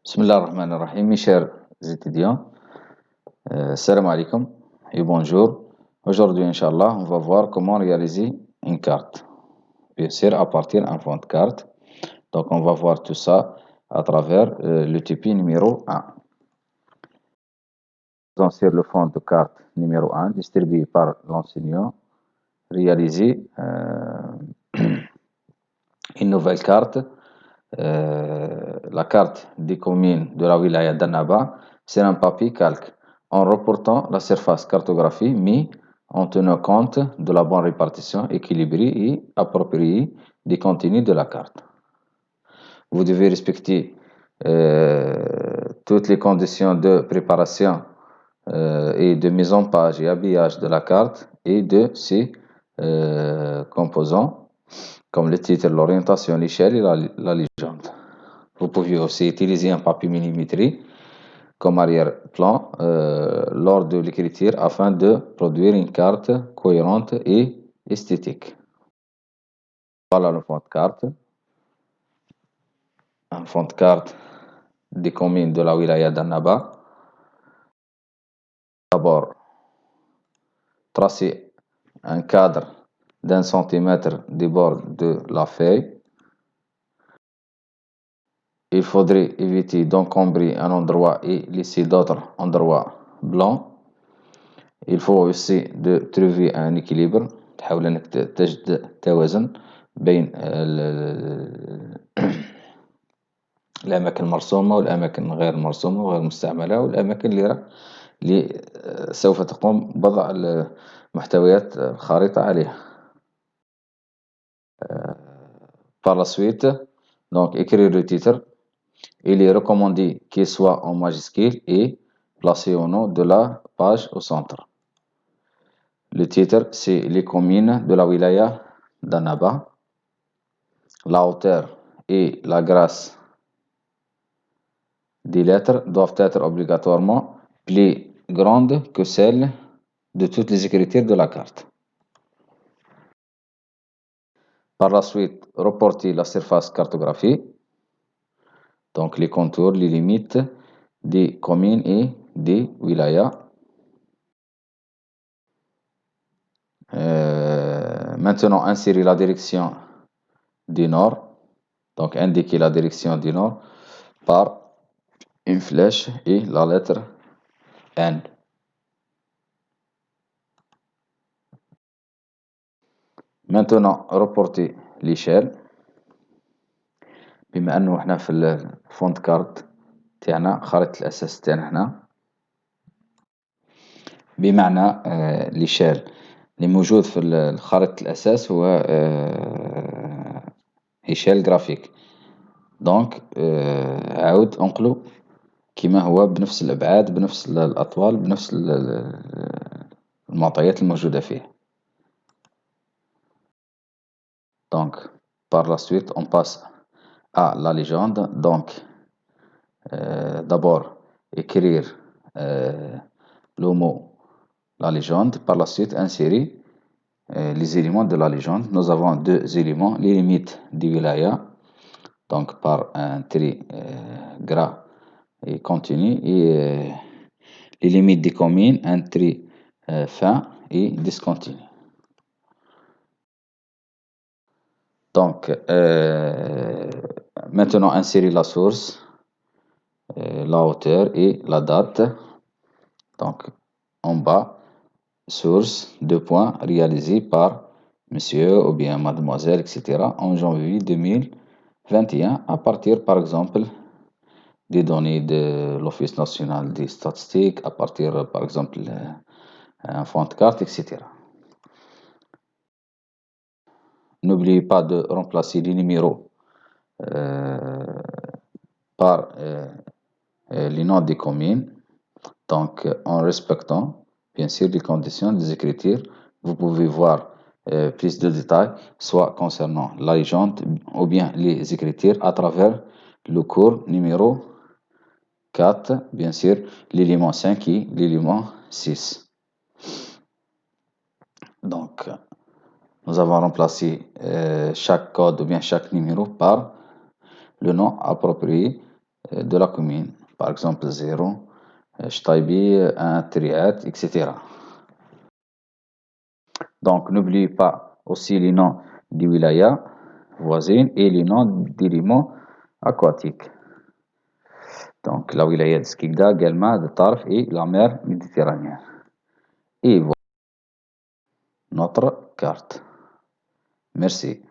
Bismillahirrahmanirrahim, mes chers étudiants, salam alaikum et bonjour. Aujourd'hui, Inch'Allah, on va voir comment réaliser une carte. Bien sûr, à partir d'un fond de carte. Donc, on va voir tout ça à travers le TP numéro 1. Donc, sur le fond de carte numéro 1, distribué par l'enseignant, réaliser une nouvelle carte. La carte des communes de la wilaya d'Annaba, c'est un papier calque en reportant la surface cartographie, mais en tenant compte de la bonne répartition équilibrée et appropriée des contenus de la carte. Vous devez respecter toutes les conditions de préparation et de mise en page et habillage de la carte et de ses composants, comme le titre, l'orientation, l'échelle et la légende. Vous pouvez aussi utiliser un papier millimétré comme arrière-plan lors de l'écriture afin de produire une carte cohérente et esthétique. Voilà le fond de carte. Un fond de carte des communes de la wilaya d'Annaba. D'abord, tracer un cadre d'1 centimètre des bords de la feuille. Il faudrait éviter d'encombrer un endroit et laisser d'autres endroits blancs. Il faut aussi de trouver un équilibre. تحاول انك تجد توازن بين الاماكن المرسومه والاماكن غير المرسومه وغير المستعمله والاماكن اللي سوف تقوم بوضع محتويات الخريطه عليها. Par la suite, donc écrire le titre. Il est recommandé qu'il soit en majuscule et placé au nom de la page au centre. Le titre, c'est les communes de la wilaya d'Annaba. La hauteur et la grâce des lettres doivent être obligatoirement plus grandes que celles de toutes les écritures de la carte. Par la suite, reporter la surface cartographique, donc les contours, les limites des communes et des wilayas. Maintenant, insérer la direction du nord, donc indiquer la direction du nord par une flèche et la lettre N. Maintenant, reporter l'échelle. بما انه احنا في الفونت كارت تاعنا خريطة الاساس تاعنا هنا، بمعنى ليشيل اللي موجود في خريطة الاساس هو إيشيل جرافيك. دونك عاود انقلو كما هو بنفس الابعاد بنفس الاطوال بنفس المعطيات الموجودة فيه. Donc par la suite on passe à la légende. Donc d'abord écrire le mot la légende, par la suite insérer les éléments de la légende. Nous avons deux éléments, les limites du wilaya, donc par un trait gras et continu, et les limites des communes, un trait fin et discontinu. Donc maintenant insérer la source, la hauteur et la date. Donc en bas, source, deux points, réalisé par monsieur ou bien mademoiselle, etc. en janvier 2021 à partir par exemple des données de l'Office national des statistiques, à partir par exemple un fond de carte, etc. N'oubliez pas de remplacer les numéros par les noms des communes, donc en respectant bien sûr les conditions des écritures. Vous pouvez voir plus de détails, soit concernant la légende ou bien les écritures à travers le cours numéro 4, bien sûr, l'élément 5 et l'élément 6. Donc, nous avons remplacé chaque code ou bien chaque numéro par le nom approprié de la commune. Par exemple, 0, Ch'taibi, 1, Triat, etc. Donc, n'oubliez pas aussi les noms des wilayas voisines et les noms des limons aquatiques. Donc, la wilaya de Skikda, Guelma, de Tarf et la mer Méditerranéenne. Et voilà notre carte. Merci.